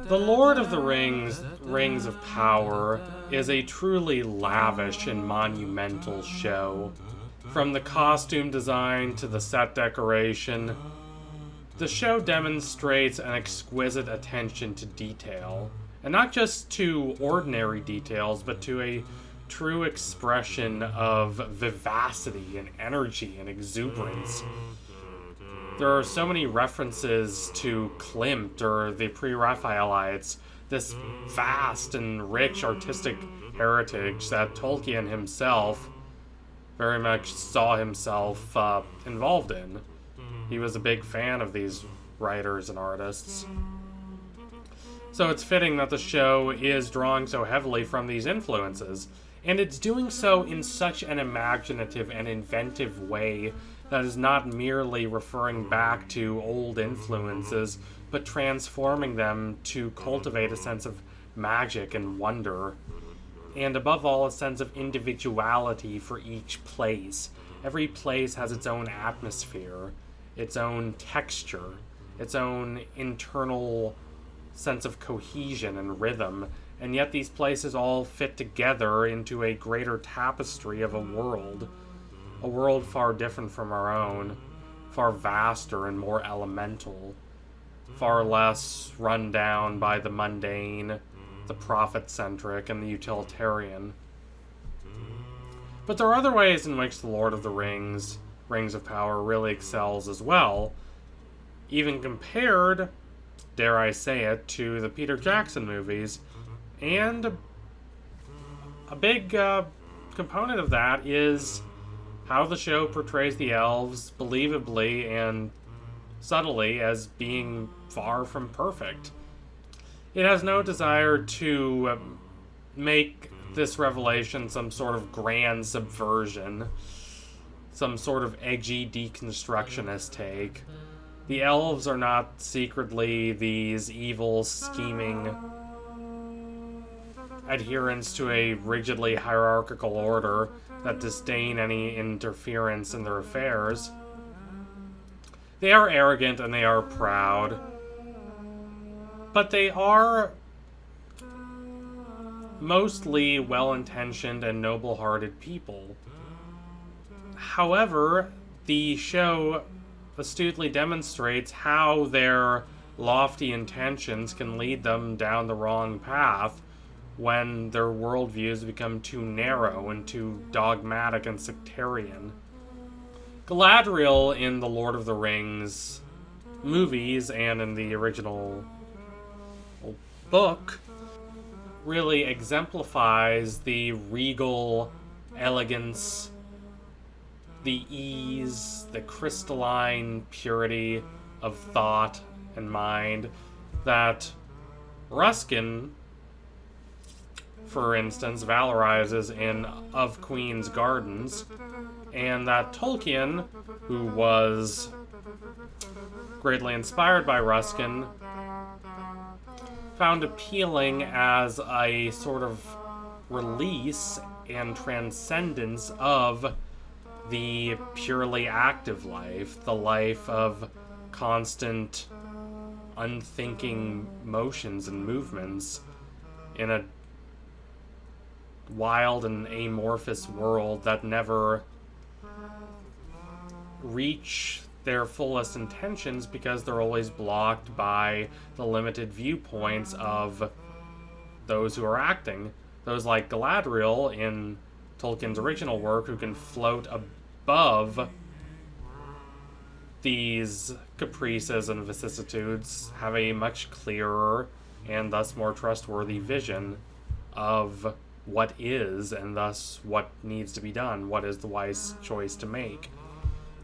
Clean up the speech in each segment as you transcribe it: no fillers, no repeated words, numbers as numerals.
The Lord of the Rings, Rings of Power, is a truly lavish and monumental show. From the costume design to the set decoration, the show demonstrates an exquisite attention to detail. And not just to ordinary details, but to a true expression of vivacity and energy and exuberance. There are so many references to Klimt or the Pre-Raphaelites, this vast and rich artistic heritage that Tolkien himself very much saw himself involved in. He was a big fan of these writers and artists. So it's fitting that the show is drawing so heavily from these influences, and it's doing so in such an imaginative and inventive way that is not merely referring back to old influences, but transforming them to cultivate a sense of magic and wonder. And above all, a sense of individuality for each place. Every place has its own atmosphere, its own texture, its own internal sense of cohesion and rhythm, and yet these places all fit together into a greater tapestry of a world far different from our own, far vaster and more elemental, far less run down by the mundane, the profit-centric, and the utilitarian. But there are other ways in which the Lord of the Rings, Rings of Power, really excels as well, even compared, dare I say it, to the Peter Jackson movies. And a big component of that is how the show portrays the elves believably and subtly as being far from perfect. It has no desire to make this revelation some sort of grand subversion, some sort of edgy deconstructionist take. The elves are not secretly these evil, scheming adherents to a rigidly hierarchical order that disdain any interference in their affairs. They are arrogant and they are proud, but they are mostly well-intentioned and noble-hearted people. However, the show astutely demonstrates how their lofty intentions can lead them down the wrong path when their worldviews become too narrow and too dogmatic and sectarian. Galadriel in the Lord of the Rings movies and in the original book really exemplifies the regal elegance, the ease, the crystalline purity of thought and mind that Ruskin, for instance, valorizes in Of Queen's Gardens, and that Tolkien, who was greatly inspired by Ruskin, found appealing as a sort of release and transcendence of the purely active life, the life of constant, unthinking motions and movements in a wild and amorphous world that never reach their fullest intentions because they're always blocked by the limited viewpoints of those who are acting. Those like Galadriel in Tolkien's original work, who can float above these caprices and vicissitudes, have a much clearer and thus more trustworthy vision of what is, and thus what needs to be done, what is the wise choice to make.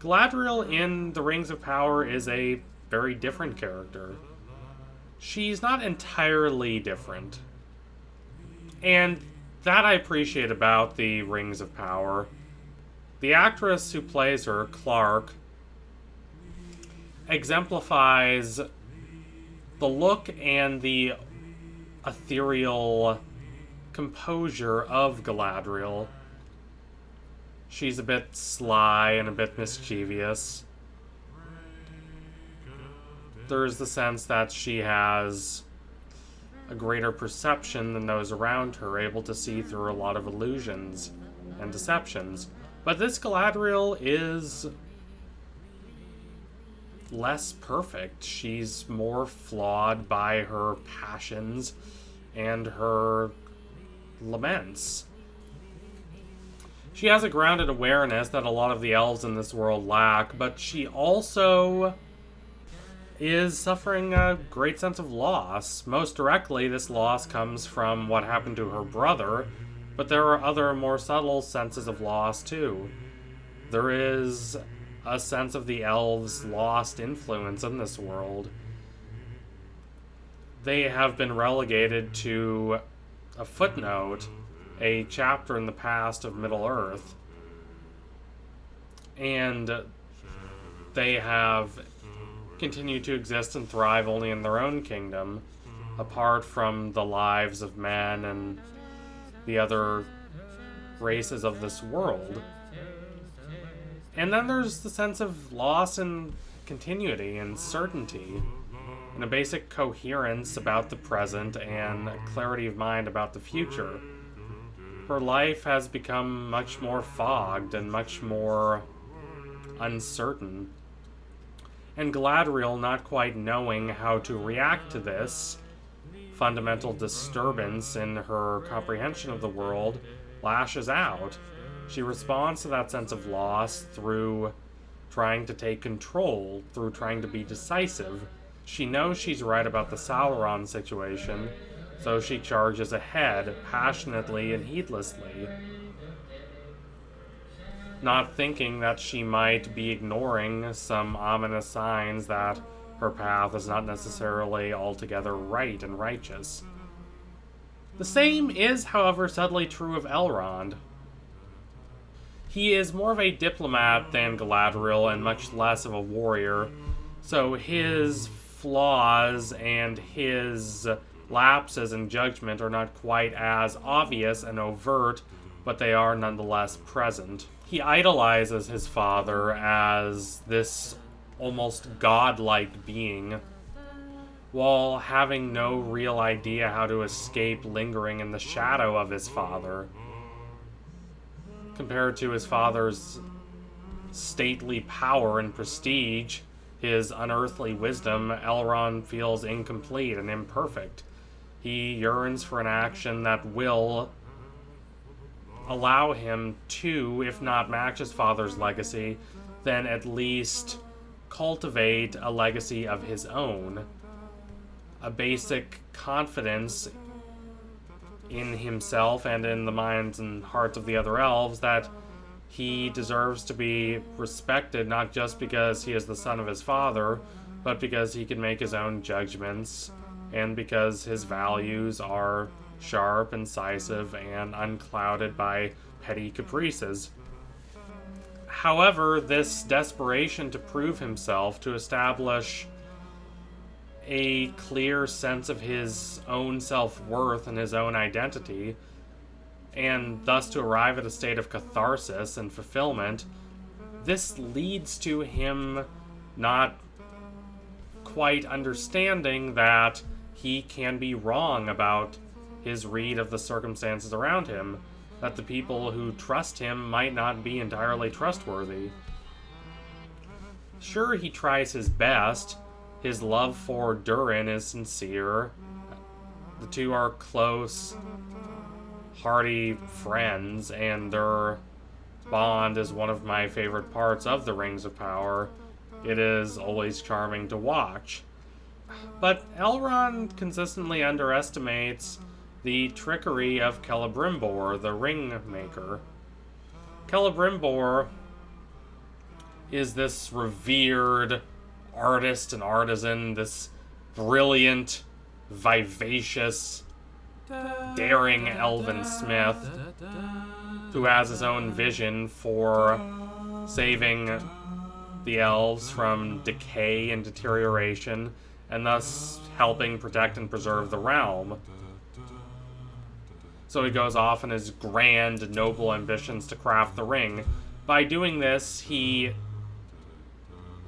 Galadriel in The Rings of Power is a very different character. She's not entirely different. And that I appreciate about The Rings of Power. The actress who plays her, Clark, exemplifies the look and the ethereal composure of Galadriel. She's a bit sly and a bit mischievous. There's the sense that she has a greater perception than those around her, able to see through a lot of illusions and deceptions. But this Galadriel is less perfect. She's more flawed by her passions and her laments. She has a grounded awareness that a lot of the elves in this world lack, but she also is suffering a great sense of loss. Most directly, this loss comes from what happened to her brother, but there are other more subtle senses of loss too. There is a sense of the elves' lost influence in this world. They have been relegated to a footnote, a chapter in the past of Middle-earth, and they have continued to exist and thrive only in their own kingdom, apart from the lives of men and the other races of this world. And then there's the sense of loss and continuity and certainty, and a basic coherence about the present and a clarity of mind about the future. Her life has become much more fogged and much more uncertain. And Galadriel, not quite knowing how to react to this fundamental disturbance in her comprehension of the world, lashes out. She responds to that sense of loss through trying to take control, through trying to be decisive. She knows she's right about the Sauron situation, so she charges ahead, passionately and heedlessly, not thinking that she might be ignoring some ominous signs that her path is not necessarily altogether right and righteous. The same is, however, subtly true of Elrond. He is more of a diplomat than Galadriel and much less of a warrior, so his flaws and his lapses in judgment are not quite as obvious and overt, but they are nonetheless present. He idolizes his father as this almost godlike being, while having no real idea how to escape lingering in the shadow of his father. Compared to his father's stately power and prestige, his unearthly wisdom, Elrond feels incomplete and imperfect. He yearns for an action that will allow him to, if not match his father's legacy, then at least cultivate a legacy of his own. A basic confidence in himself and in the minds and hearts of the other elves that he deserves to be respected, not just because he is the son of his father, but because he can make his own judgments, and because his values are sharp, incisive, and unclouded by petty caprices. However, this desperation to prove himself, to establish a clear sense of his own self-worth and his own identity, and thus to arrive at a state of catharsis and fulfillment, this leads to him not quite understanding that he can be wrong about his read of the circumstances around him, that the people who trust him might not be entirely trustworthy. Sure, he tries his best. His love for Durin is sincere. The two are close, hearty friends, and their bond is one of my favorite parts of the Rings of Power. It is always charming to watch. But Elrond consistently underestimates the trickery of Celebrimbor, the ring maker. Celebrimbor is this revered artist and artisan, this brilliant, vivacious, daring elven smith who has his own vision for saving the elves from decay and deterioration, and thus helping protect and preserve the realm. So he goes off on his grand, noble ambitions to craft the ring. By doing this, he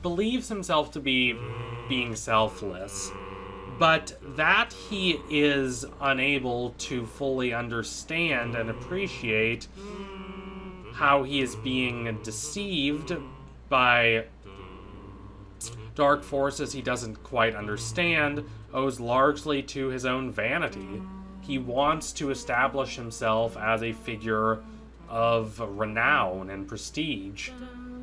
believes himself to be being selfless, but that he is unable to fully understand and appreciate how he is being deceived by dark forces he doesn't quite understand owes largely to his own vanity. He wants to establish himself as a figure of renown and prestige.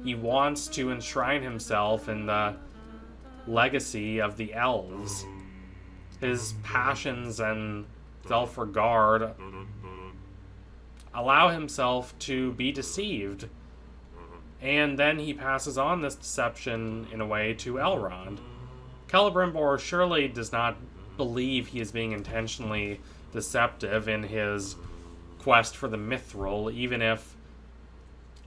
He wants to enshrine himself in the legacy of the Elves. His passions and self-regard allow himself to be deceived. And then he passes on this deception, in a way, to Elrond. Celebrimbor surely does not believe he is being intentionally deceptive in his quest for the mithril, even if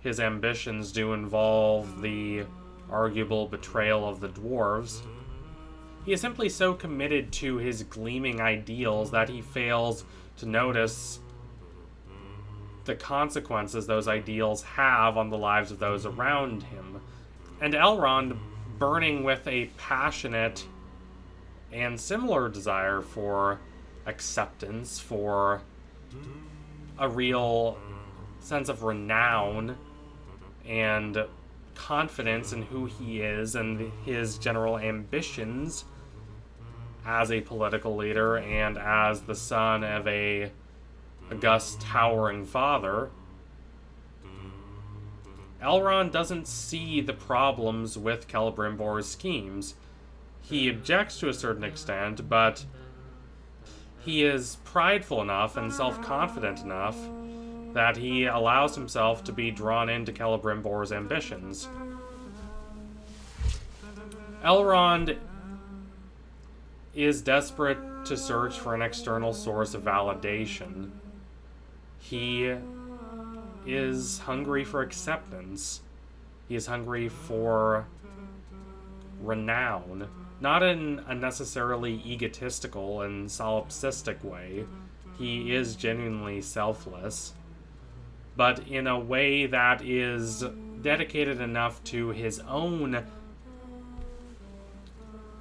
his ambitions do involve the arguable betrayal of the dwarves. He is simply so committed to his gleaming ideals that he fails to notice the consequences those ideals have on the lives of those around him. And Elrond, burning with a passionate and similar desire for acceptance, for a real sense of renown and confidence in who he is and his general ambitions as a political leader and as the son of a august, towering father, Elrond doesn't see the problems with Celebrimbor's schemes. He objects to a certain extent, but he is prideful enough and self-confident enough that he allows himself to be drawn into Celebrimbor's ambitions. Elrond is desperate to search for an external source of validation. He is hungry for acceptance. He is hungry for renown. Not in a necessarily egotistical and solipsistic way. He is genuinely selfless. But in a way that is dedicated enough to his own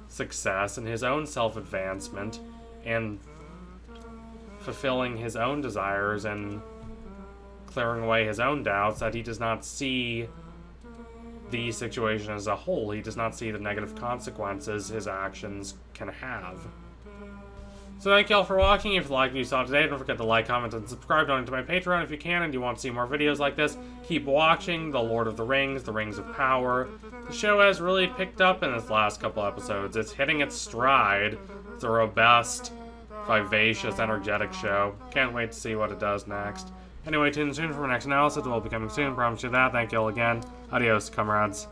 success and his own self-advancement and fulfilling his own desires and clearing away his own doubts that he does not see the situation as a whole. He does not see the negative consequences his actions can have. So thank you all for watching. If you liked what you saw today, don't forget to like, comment, and subscribe. Donate to my Patreon if you can and you want to see more videos like this. Keep watching The Lord of the Rings, The Rings of Power. The show has really picked up in its last couple episodes. It's hitting its stride. It's a robust, vivacious, energetic show. Can't wait to see what it does next. Anyway, tune in soon for my next analysis. It will be coming soon. Promise you that. Thank you all again. Adios, comrades.